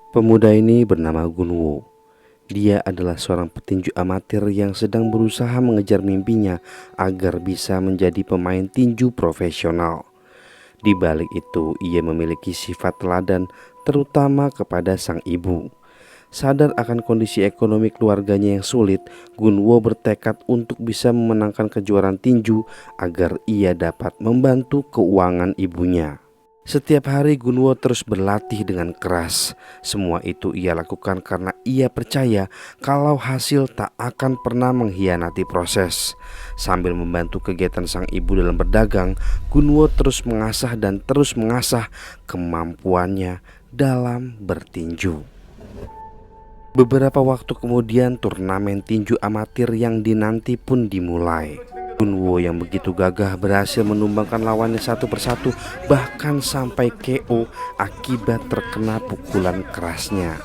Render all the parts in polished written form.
Pemuda ini bernama Gunwo. Dia adalah seorang petinju amatir yang sedang berusaha mengejar mimpinya agar bisa menjadi pemain tinju profesional. Di balik itu, ia memiliki sifat teladan terutama kepada sang ibu. Sadar akan kondisi ekonomi keluarganya yang sulit, Gunwo bertekad untuk bisa memenangkan kejuaraan tinju agar ia dapat membantu keuangan ibunya. Setiap hari Gunwo terus berlatih dengan keras. Semua itu ia lakukan karena ia percaya kalau hasil tak akan pernah mengkhianati proses. Sambil membantu kegiatan sang ibu dalam berdagang, Gunwo terus mengasah dan terus mengasah kemampuannya dalam bertinju. Beberapa waktu kemudian turnamen tinju amatir yang dinanti pun dimulai. Gunwo yang begitu gagah berhasil menumbangkan lawannya satu persatu, bahkan sampai KO akibat terkena pukulan kerasnya.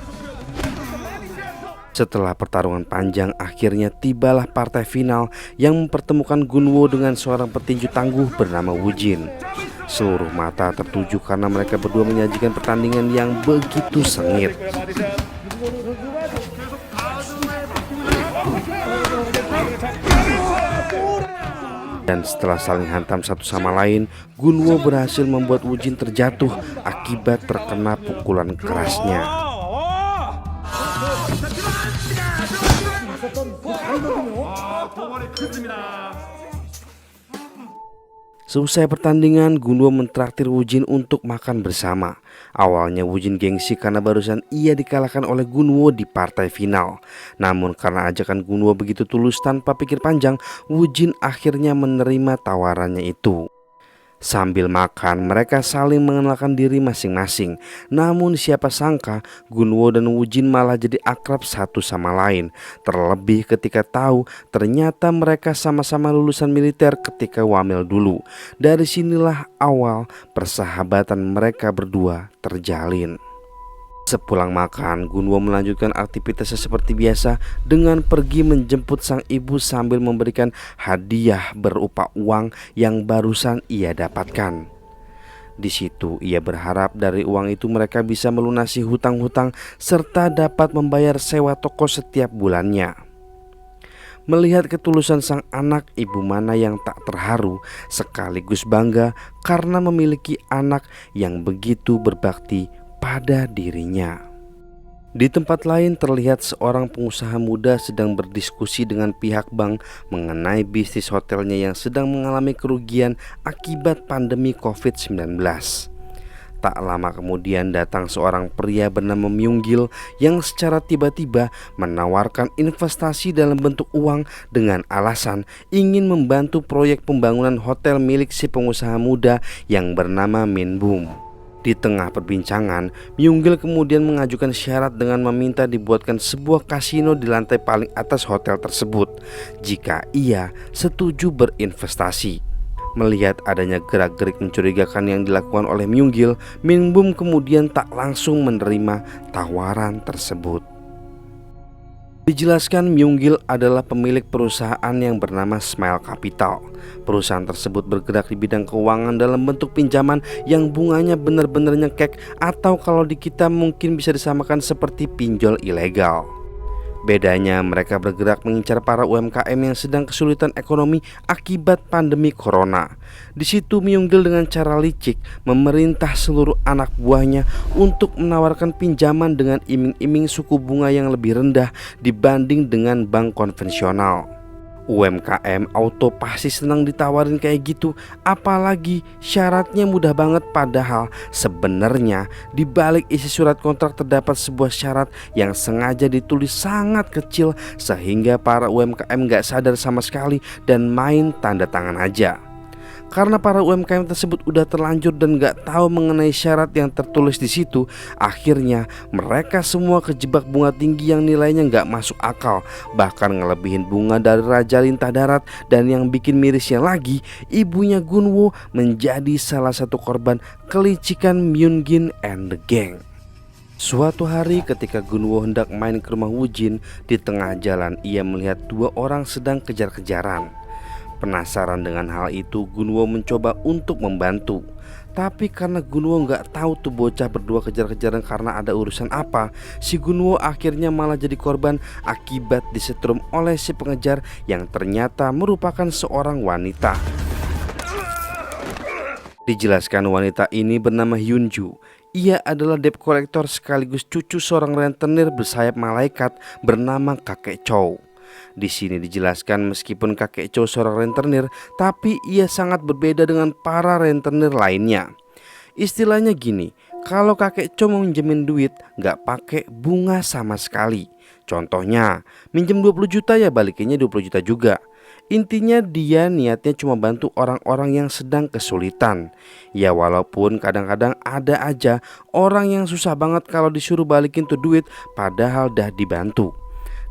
Setelah pertarungan panjang, akhirnya tibalah partai final yang mempertemukan Gunwo dengan seorang petinju tangguh bernama Wujin. Seluruh mata tertuju karena mereka berdua menyajikan pertandingan yang begitu sengit. Dan setelah saling hantam satu sama lain, Gunwo berhasil membuat Wujin terjatuh akibat terkena pukulan kerasnya. Selesai pertandingan, Gunwo mentraktir Wujin untuk makan bersama. Awalnya Wujin gengsi karena barusan ia dikalahkan oleh Gunwo di partai final. Namun karena ajakan Gunwo begitu tulus tanpa pikir panjang, Wujin akhirnya menerima tawarannya itu. Sambil makan, mereka saling mengenalkan diri masing-masing. Namun siapa sangka Gunwo dan Wujin malah jadi akrab satu sama lain. Terlebih ketika tahu ternyata mereka sama-sama lulusan militer ketika wamil dulu. Dari sinilah awal persahabatan mereka berdua terjalin. Sepulang makan, Gunwo melanjutkan aktivitasnya seperti biasa dengan pergi menjemput sang ibu sambil memberikan hadiah berupa uang yang barusan ia dapatkan. Di situ ia berharap dari uang itu mereka bisa melunasi hutang-hutang serta dapat membayar sewa toko setiap bulannya. Melihat ketulusan sang anak, ibu mana yang tak terharu sekaligus bangga karena memiliki anak yang begitu berbakti pada dirinya. Di tempat lain terlihat seorang pengusaha muda sedang berdiskusi dengan pihak bank mengenai bisnis hotelnya yang sedang mengalami kerugian akibat pandemi COVID-19. Tak lama kemudian datang seorang pria bernama Myunggil yang secara tiba-tiba menawarkan investasi dalam bentuk uang dengan alasan ingin membantu proyek pembangunan hotel milik si pengusaha muda yang bernama Minbum. Di tengah perbincangan, Myunggil kemudian mengajukan syarat dengan meminta dibuatkan sebuah kasino di lantai paling atas hotel tersebut jika ia setuju berinvestasi. Melihat adanya gerak-gerik mencurigakan yang dilakukan oleh Myunggil, Minbum kemudian tak langsung menerima tawaran tersebut. Dijelaskan Myunggil adalah pemilik perusahaan yang bernama Smile Capital. Perusahaan tersebut bergerak di bidang keuangan dalam bentuk pinjaman yang bunganya benar-benar nyekek, atau kalau di kita mungkin bisa disamakan seperti pinjol ilegal. Bedanya mereka bergerak mengincar para UMKM yang sedang kesulitan ekonomi akibat pandemi corona. Di situ Myunggil dengan cara licik memerintah seluruh anak buahnya untuk menawarkan pinjaman dengan iming-iming suku bunga yang lebih rendah dibanding dengan bank konvensional. UMKM auto pasti senang ditawarin kayak gitu, apalagi syaratnya mudah banget. Padahal sebenarnya di balik isi surat kontrak terdapat sebuah syarat yang sengaja ditulis sangat kecil sehingga para UMKM gak sadar sama sekali dan main tanda tangan aja. Karena para UMKM tersebut udah terlanjur dan gak tahu mengenai syarat yang tertulis di situ, akhirnya mereka semua kejebak bunga tinggi yang nilainya gak masuk akal, bahkan ngelebihin bunga dari Raja Lintah Darat. Dan yang bikin mirisnya lagi, ibunya Gunwo menjadi salah satu korban kelicikan Myunggil and the gang. Suatu hari ketika Gunwo hendak main ke rumah Wujin, di tengah jalan ia melihat dua orang sedang kejar-kejaran. Penasaran dengan hal itu, Gunwo mencoba untuk membantu. Tapi karena Gunwo nggak tahu tuh bocah berdua kejar-kejaran karena ada urusan apa, si Gunwo akhirnya malah jadi korban akibat disetrum oleh si pengejar yang ternyata merupakan seorang wanita. Dijelaskan wanita ini bernama Hyunju. Ia adalah debt collector sekaligus cucu seorang rentenir bersayap malaikat bernama Kakek Chow. Di sini dijelaskan meskipun Kakek Chow seorang rentenir, tapi ia sangat berbeda dengan para rentenir lainnya. Istilahnya gini, kalau Kakek Chow mau minjemin duit nggak pakai bunga sama sekali. Contohnya, minjem 20 juta ya balikinnya 20 juta juga. Intinya dia niatnya cuma bantu orang-orang yang sedang kesulitan. Ya walaupun kadang-kadang ada aja orang yang susah banget kalau disuruh balikin tuh duit padahal dah dibantu.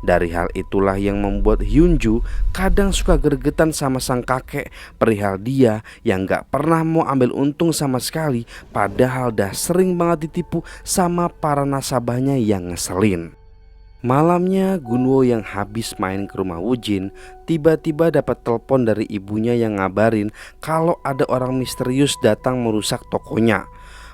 Dari hal itulah yang membuat Hyunju kadang suka gregetan sama sang kakek perihal dia yang gak pernah mau ambil untung sama sekali padahal dah sering banget ditipu sama para nasabahnya yang ngeselin. Malamnya Gunwo yang habis main ke rumah Wujin tiba-tiba dapat telepon dari ibunya yang ngabarin kalau ada orang misterius datang merusak tokonya.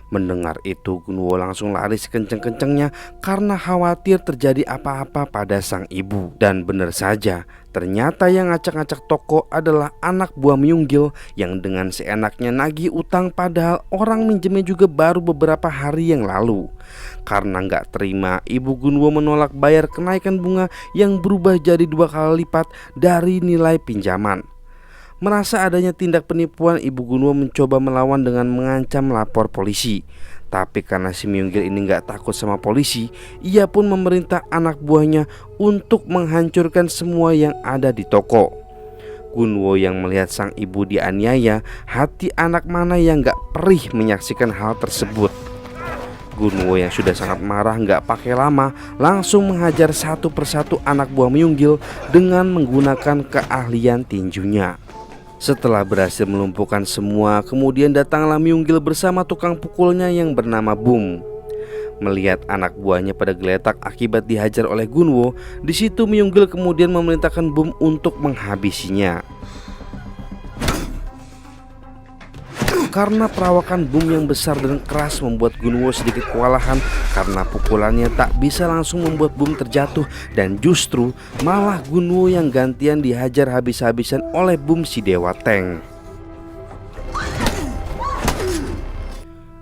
Mendengar itu Gunwo langsung lari sekenceng-kencengnya karena khawatir terjadi apa-apa pada sang ibu. Dan benar saja, ternyata yang ngacak-ngacak toko adalah anak buah Myunggil yang dengan seenaknya nagih utang padahal orang minjemnya juga baru beberapa hari yang lalu. Karena nggak terima, ibu Gunwo menolak bayar kenaikan bunga yang berubah jadi 2 kali lipat dari nilai pinjaman. Merasa adanya tindak penipuan, ibu Gunwo mencoba melawan dengan mengancam lapor polisi. Tapi karena si Myunggil ini nggak takut sama polisi, ia pun memerintah anak buahnya untuk menghancurkan semua yang ada di toko. Gunwo yang melihat sang ibu dianiaya, hati anak mana yang nggak perih menyaksikan hal tersebut. Gunwo yang sudah sangat marah nggak pakai lama langsung menghajar satu persatu anak buah Myunggil dengan menggunakan keahlian tinjunya. Setelah berhasil melumpuhkan semua, kemudian datanglah Myunggil bersama tukang pukulnya yang bernama Bum. Melihat anak buahnya pada geletak akibat dihajar oleh Gunwo, di situ Myunggil kemudian memerintahkan Bum untuk menghabisinya. Karena perawakan Bum yang besar dan keras membuat Gunwo sedikit kewalahan karena pukulannya tak bisa langsung membuat Bum terjatuh dan justru malah Gunwo yang gantian dihajar habis-habisan oleh Bum si Dewa Tank.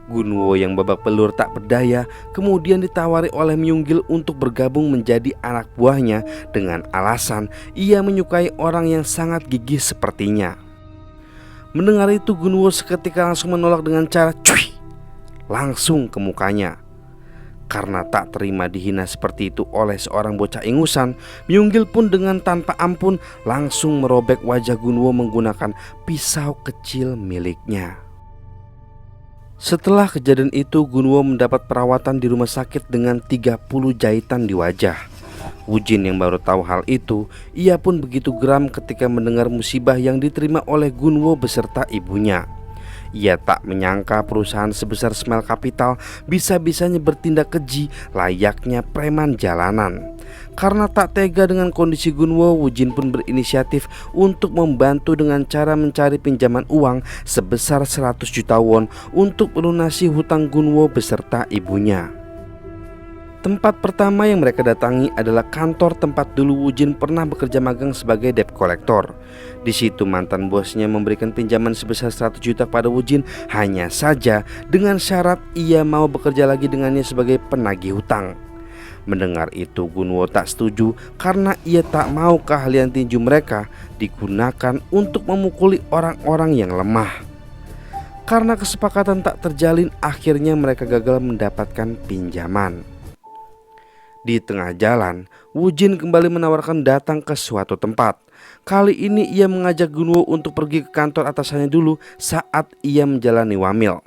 Gunwo yang babak belur tak berdaya kemudian ditawari oleh Myunggil untuk bergabung menjadi anak buahnya dengan alasan ia menyukai orang yang sangat gigih sepertinya. Mendengar itu Gunwo seketika langsung menolak dengan cara cuy langsung ke mukanya. Karena tak terima dihina seperti itu oleh seorang bocah ingusan, Myunggil pun dengan tanpa ampun langsung merobek wajah Gunwo menggunakan pisau kecil miliknya. Setelah kejadian itu Gunwo mendapat perawatan di rumah sakit dengan 30 jahitan di wajah. Wujin yang baru tahu hal itu, ia pun begitu geram ketika mendengar musibah yang diterima oleh Gunwo beserta ibunya. Ia tak menyangka perusahaan sebesar Smile Capital bisa-bisanya bertindak keji layaknya preman jalanan. Karena tak tega dengan kondisi Gunwo, Wujin pun berinisiatif untuk membantu dengan cara mencari pinjaman uang sebesar 100 juta won untuk melunasi hutang Gunwo beserta ibunya. Tempat pertama yang mereka datangi adalah kantor tempat dulu Wujin pernah bekerja magang sebagai debt collector. Di situ mantan bosnya memberikan pinjaman sebesar 100 juta pada Wujin hanya saja dengan syarat ia mau bekerja lagi dengannya sebagai penagih hutang. Mendengar itu Gunwo tak setuju karena ia tak mau keahlian tinju mereka digunakan untuk memukuli orang-orang yang lemah. Karena kesepakatan tak terjalin, akhirnya mereka gagal mendapatkan pinjaman. Di tengah jalan, Wujin kembali menawarkan datang ke suatu tempat. Kali ini ia mengajak Gunwo untuk pergi ke kantor atasannya dulu saat ia menjalani wamil.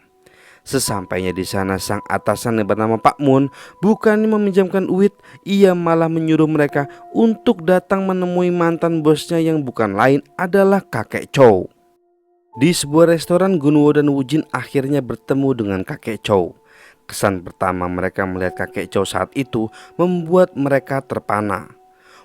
Sesampainya di sana, sang atasan yang bernama Pak Moon bukannya meminjamkan duit, ia malah menyuruh mereka untuk datang menemui mantan bosnya yang bukan lain adalah Kakek Chow. Di sebuah restoran, Gunwo dan Wujin akhirnya bertemu dengan Kakek Chow. Kesan pertama mereka melihat Kakek Chow saat itu membuat mereka terpana.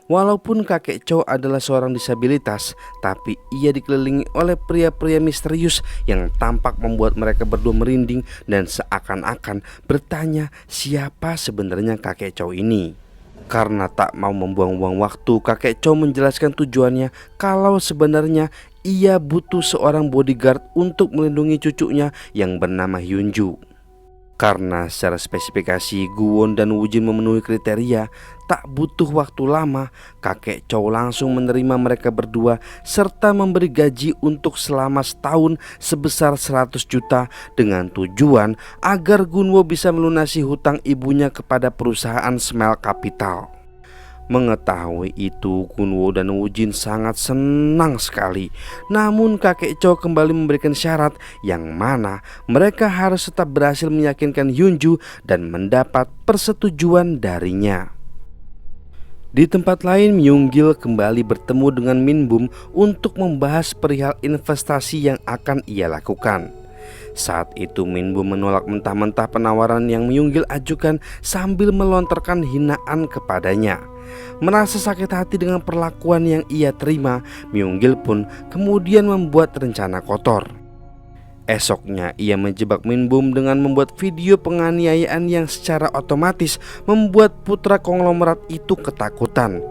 Walaupun kakek Chow adalah seorang disabilitas, tapi ia dikelilingi oleh pria-pria misterius yang tampak membuat mereka berdua merinding dan seakan-akan bertanya siapa sebenarnya kakek Chow ini. Karena tak mau membuang-buang waktu, kakek Chow menjelaskan tujuannya kalau sebenarnya ia butuh seorang bodyguard untuk melindungi cucunya yang bernama Hyunju. Karena secara spesifikasi Guwon dan Woo-jin memenuhi kriteria, tak butuh waktu lama kakek Chow langsung menerima mereka berdua serta memberi gaji untuk selama setahun sebesar 100 juta dengan tujuan agar Gunwo bisa melunasi hutang ibunya kepada perusahaan Smile Capital. Mengetahui itu, Gunwo dan Woo-jin sangat senang sekali. Namun kakek Chow kembali memberikan syarat yang mana mereka harus tetap berhasil meyakinkan Hyunju dan mendapat persetujuan darinya. Di tempat lain, Myung-gil kembali bertemu dengan Min-bum untuk membahas perihal investasi yang akan ia lakukan. Saat itu Min-bum menolak mentah-mentah penawaran yang Myung-gil ajukan sambil melontarkan hinaan kepadanya. Merasa sakit hati dengan perlakuan yang ia terima, Myung-gil pun kemudian membuat rencana kotor. Esoknya ia menjebak Min-bum dengan membuat video penganiayaan yang secara otomatis membuat putra konglomerat itu ketakutan.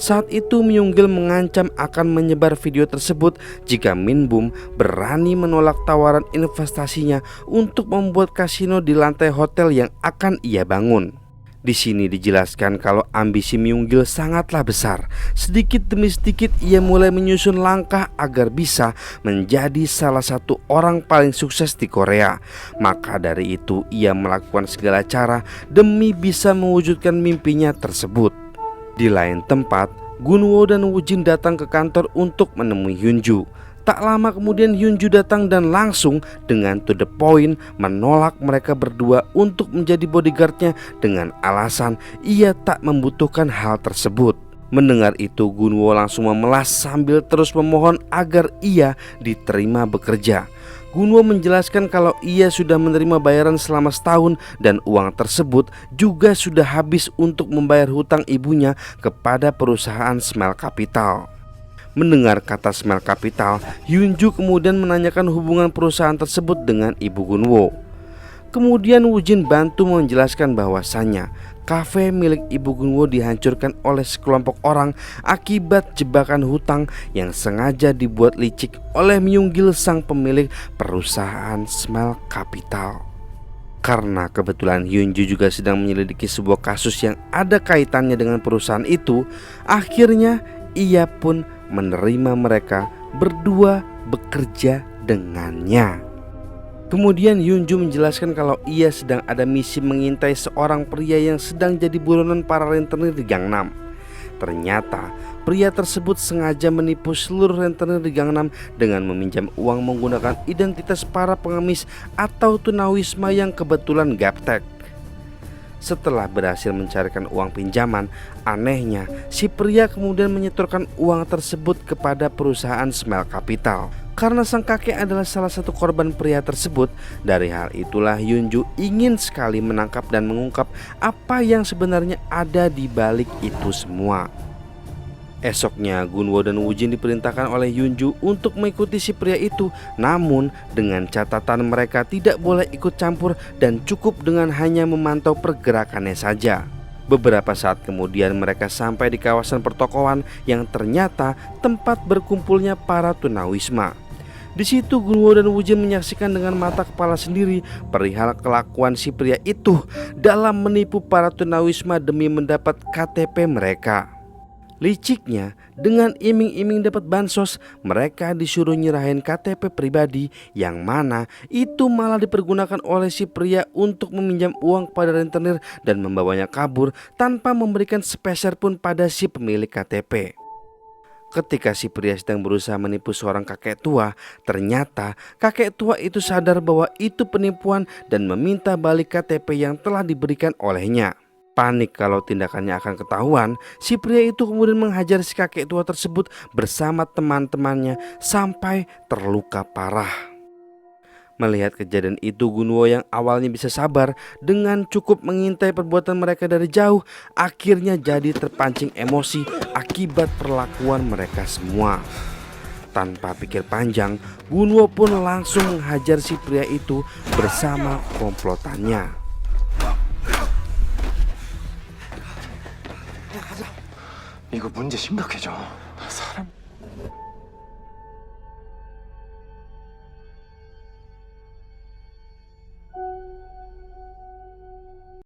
Saat itu Myung-gil mengancam akan menyebar video tersebut jika Min-bum berani menolak tawaran investasinya untuk membuat kasino di lantai hotel yang akan ia bangun. Di sini dijelaskan kalau ambisi Myung-gil sangatlah besar. Sedikit demi sedikit ia mulai menyusun langkah agar bisa menjadi salah satu orang paling sukses di Korea. Maka dari itu ia melakukan segala cara demi bisa mewujudkan mimpinya tersebut. Di lain tempat, Gunwo dan Woo-jin datang ke kantor untuk menemui Hyunju. Tak lama kemudian Hyunju datang dan langsung dengan to the point menolak mereka berdua untuk menjadi bodyguardnya dengan alasan ia tak membutuhkan hal tersebut. Mendengar itu Gunwo langsung memelas sambil terus memohon agar ia diterima bekerja. Gunwo menjelaskan kalau ia sudah menerima bayaran selama setahun dan uang tersebut juga sudah habis untuk membayar hutang ibunya kepada perusahaan Smile Capital. Mendengar kata Smile Capital, Hyunju kemudian menanyakan hubungan perusahaan tersebut dengan ibu Gunwo. Kemudian Woo-jin bantu menjelaskan bahwasannya kafe milik ibu Gunwo dihancurkan oleh sekelompok orang akibat jebakan hutang yang sengaja dibuat licik oleh Myung-gil sang pemilik perusahaan Smile Capital. Karena kebetulan Hyunju juga sedang menyelidiki sebuah kasus yang ada kaitannya dengan perusahaan itu, akhirnya ia pun menerima mereka berdua bekerja dengannya. Kemudian Hyunju menjelaskan kalau ia sedang ada misi mengintai seorang pria yang sedang jadi buronan para rentenir di Gangnam. Ternyata pria tersebut sengaja menipu seluruh rentenir di Gangnam dengan meminjam uang menggunakan identitas para pengemis atau tunawisma yang kebetulan gaptek. Setelah berhasil mencarikan uang pinjaman, anehnya si pria kemudian menyetorkan uang tersebut kepada perusahaan Smile Capital. Karena sang kakek adalah salah satu korban pria tersebut, dari hal itulah Hyunju ingin sekali menangkap dan mengungkap apa yang sebenarnya ada di balik itu semua. Esoknya Gunwo dan Woo-jin diperintahkan oleh Hyunju untuk mengikuti si pria itu, namun dengan catatan mereka tidak boleh ikut campur dan cukup dengan hanya memantau pergerakannya saja. Beberapa saat kemudian mereka sampai di kawasan pertokoan yang ternyata tempat berkumpulnya para tunawisma. Di situ Gunwo dan Woo-jin menyaksikan dengan mata kepala sendiri perihal kelakuan si pria itu dalam menipu para tunawisma demi mendapat KTP mereka. Liciknya, dengan iming-iming dapat bansos, mereka disuruh nyerahin KTP pribadi yang mana itu malah dipergunakan oleh si pria untuk meminjam uang kepada rentenir dan membawanya kabur tanpa memberikan sepeser pun pada si pemilik KTP. Ketika si pria sedang berusaha menipu seorang kakek tua, ternyata kakek tua itu sadar bahwa itu penipuan dan meminta balik KTP yang telah diberikan olehnya. Panik kalau tindakannya akan ketahuan, si pria itu kemudian menghajar si kakek tua tersebut bersama teman-temannya sampai terluka parah. Melihat kejadian itu, Gunwo yang awalnya bisa sabar dengan cukup mengintai perbuatan mereka dari jauh, akhirnya jadi terpancing emosi akibat perlakuan mereka semua. Tanpa pikir panjang, Gunwo pun langsung menghajar si pria itu bersama komplotannya. 이거 문제 심각해져.